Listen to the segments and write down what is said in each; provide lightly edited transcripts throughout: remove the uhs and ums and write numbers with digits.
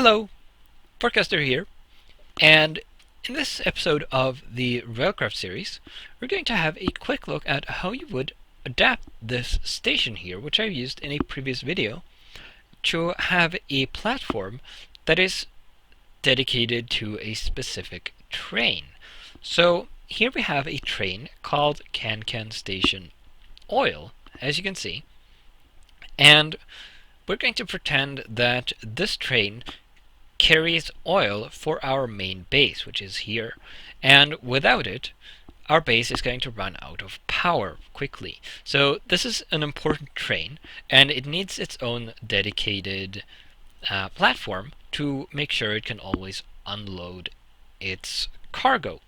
Hello, Forecaster here, and in this episode of the Railcraft series, we're going to have a quick look at how you would adapt this station here, which I used in a previous video, to have a platform that is dedicated to a specific train. So here we have a train called Cancan Station Oil, as you can see, and we're going to pretend that this train carries oil for our main base, which is here, and without it our base is going to run out of power quickly. So this is an important train, and it needs its own dedicated platform to make sure it can always unload its cargo.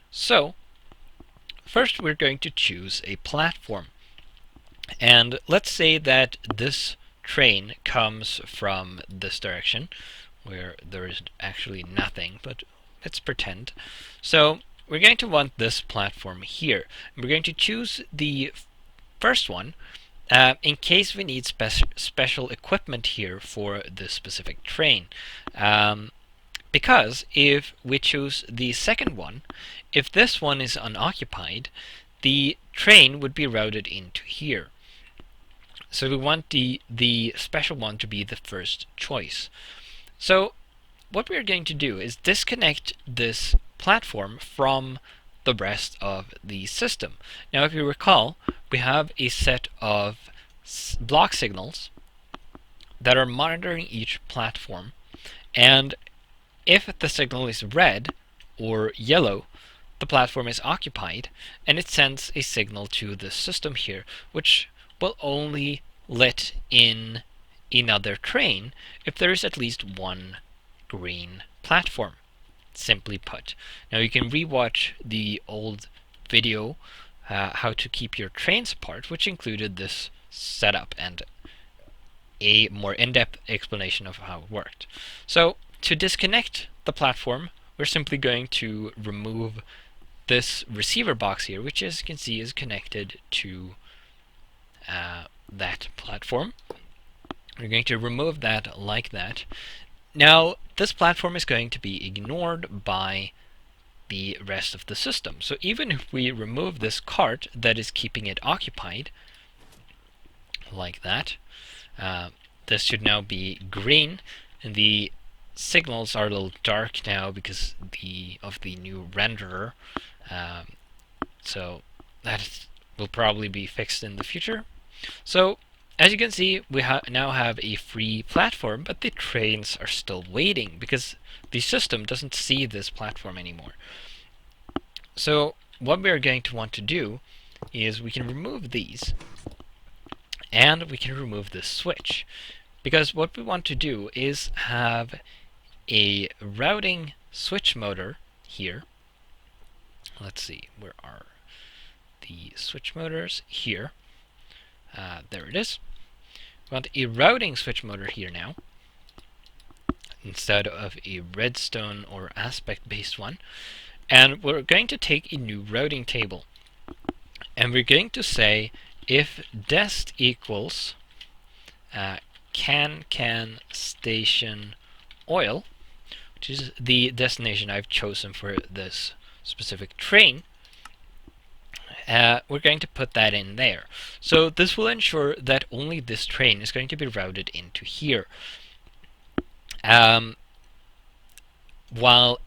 So first we're going to choose a platform, and let's say that this train comes from this direction where there is actually nothing, but let's pretend. So we're going to want this platform here. We're going to choose the first one in case we need special equipment here for this specific train. Because if we choose the second one, if this one is unoccupied, the train would be routed into here. So we want the special one to be the first choice. So what we're going to do is disconnect this platform from the rest of the system. Now if you recall, we have a set of block signals that are monitoring each platform, and if the signal is red or yellow, the platform is occupied, and it sends a signal to the system here, which will only let in another train if there is at least one green platform, simply put. Now you can rewatch the old video how to keep your trains apart, which included this setup and a more in-depth explanation of how it worked. So to disconnect the platform, we're simply going to remove this receiver box here, which as you can see is connected to that platform. We're going to remove that like that. Now this platform is going to be ignored by the rest of the system. So even if we remove this cart that is keeping it occupied, like that, this should now be green, and the signals are a little dark now because of the new renderer. So that will probably be fixed in the future. So as you can see, we now have a free platform, but the trains are still waiting because the system doesn't see this platform anymore. So what we are going to want to do is we can remove these, and we can remove this switch, because what we want to do is have a routing switch motor here. Let's see, where are the switch motors? Here. There it is. We want a routing switch motor here now, instead of a redstone or aspect based one. And we're going to take a new routing table, and we're going to say if dest equals Cancan Station Oil, which is the destination I've chosen for this specific train, we're going to put that in there. So this will ensure that only this train is going to be routed into here, while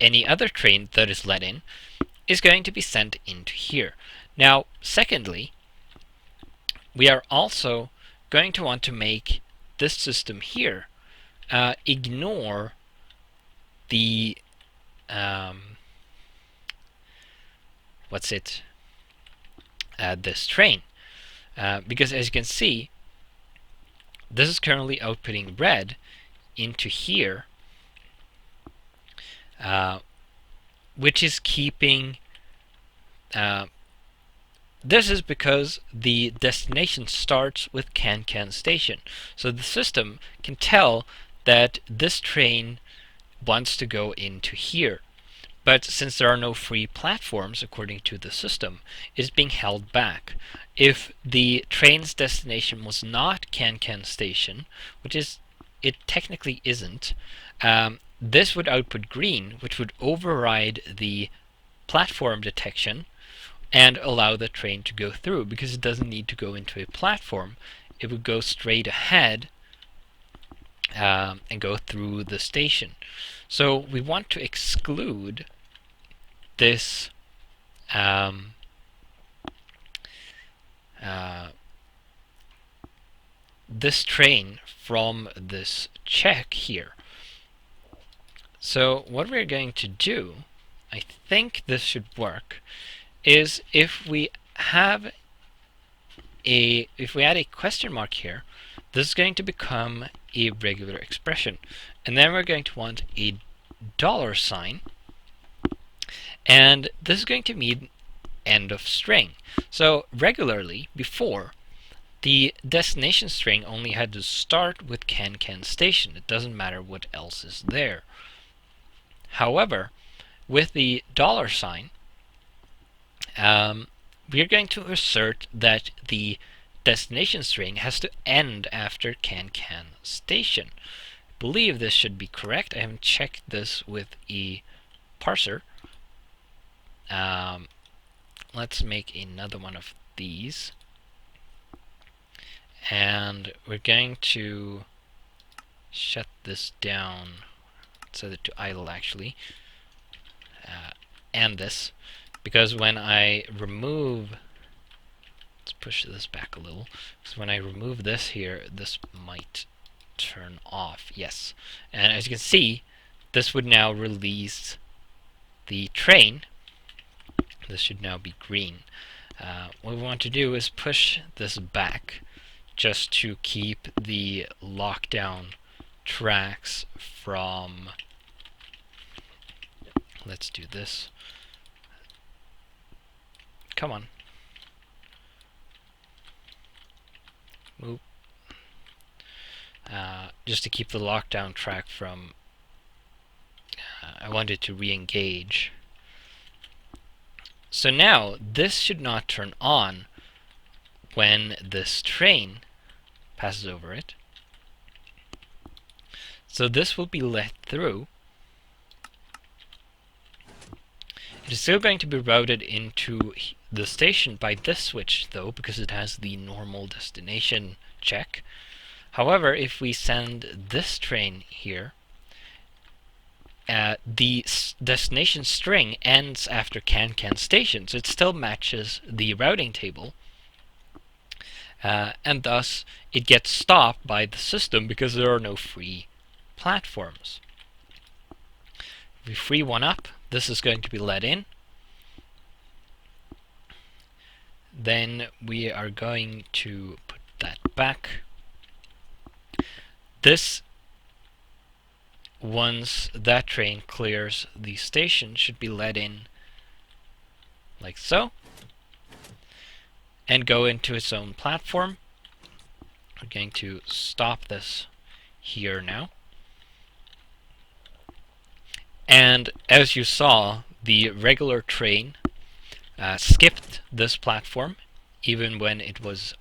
any other train that is let in is going to be sent into here. Now secondly, we are also going to want to make this system here ignore the this train, because as you can see, this is currently outputting red into here, which is keeping this is because the destination starts with Cancan Station, so the system can tell that this train wants to go into here. But since there are no free platforms according to the system, it is being held back. If the train's destination was not Cancan Station, which is it technically isn't. This would output green, which would override the platform detection and allow the train to go through, because it doesn't need to go into a platform. It would go straight ahead and go through the station. So we want to exclude this this train from this check here. So what we're going to do, I think this should work, is if we add a question mark here, this is going to become a regular expression, and then we're going to want a $sign, and this is going to mean end of string. So regularly before, the destination string only had to start with Cancan station. It doesn't matter what else is there. However, with the $sign, we're going to assert that the destination string has to end after Cancan station. I believe this should be correct. I haven't checked this with a parser. Let's make another one of these. And we're going to shut this down, set it to idle actually, and this, because when I remove, let's push this back a little, because when I remove this here, this might turn off. Yes, and as you can see, this would now release the train. This should now be green. What we want to do is push this back just to keep the lockdown tracks from, let's do this. Come on. Move. Just to keep the lockdown track from, I want it to re-engage. So now this should not turn on when this train passes over it. So this will be let through. It is still going to be routed into the station by this switch though, because it has the normal destination check. However, if we send this train here, the destination string ends after Cancan station, so it still matches the routing table. And thus it gets stopped by the system because there are no free platforms. If we free one up, this is going to be let in. Then we are going to put that back. This, once that train clears the station, should be let in like so, and go into its own platform. We're going to stop this here now. And as you saw, the regular train skipped this platform even when it was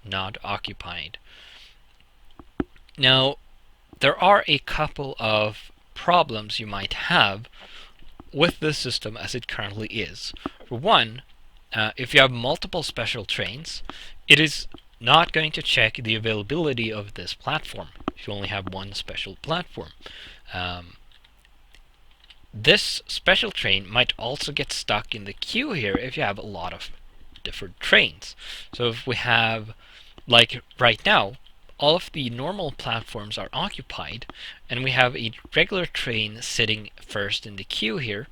not occupied. Now, there are a couple of problems you might have with this system as it currently is. For one, if you have multiple special trains, it is not going to check the availability of this platform if you only have one special platform. This special train might also get stuck in the queue here if you have a lot of different trains. So if we have, like right now, all of the normal platforms are occupied, and we have a regular train sitting first in the queue here.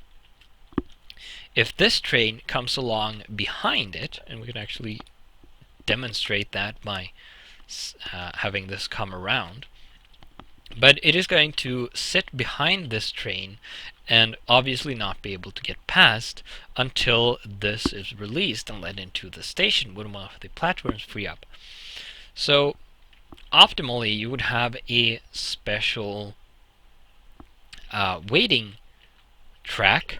If this train comes along behind it, and we can actually demonstrate that by having this come around, but it is going to sit behind this train and obviously not be able to get past until this is released and led into the station when one of the platforms free up. So optimally, you would have a special waiting track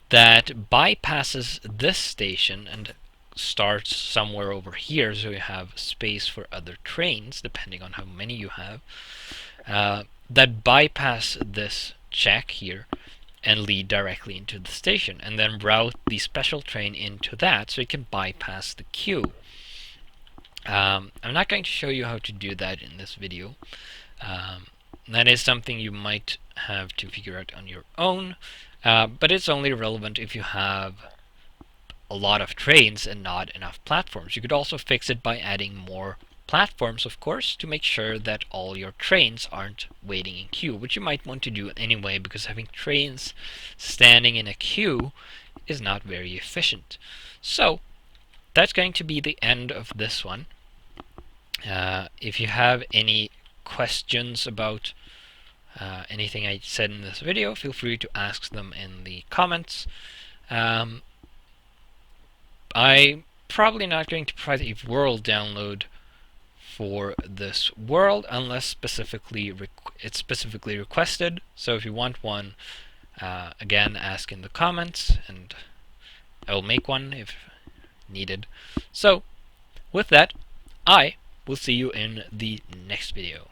that bypasses this station and starts somewhere over here, so you have space for other trains, depending on how many you have, that bypass this check here and lead directly into the station, and then route the special train into that so it can bypass the queue. I'm not going to show you how to do that in this video. That is something you might have to figure out on your own, but it's only relevant if you have a lot of trains and not enough platforms. You could also fix it by adding more platforms, of course, to make sure that all your trains aren't waiting in queue, which you might want to do anyway, because having trains standing in a queue is not very efficient. So that's going to be the end of this one. If you have any questions about anything I said in this video, feel free to ask them in the comments. I'm probably not going to provide a world download for this world unless it's specifically requested. So if you want one, again, ask in the comments and I will make one if needed. So with that, I will see you in the next video.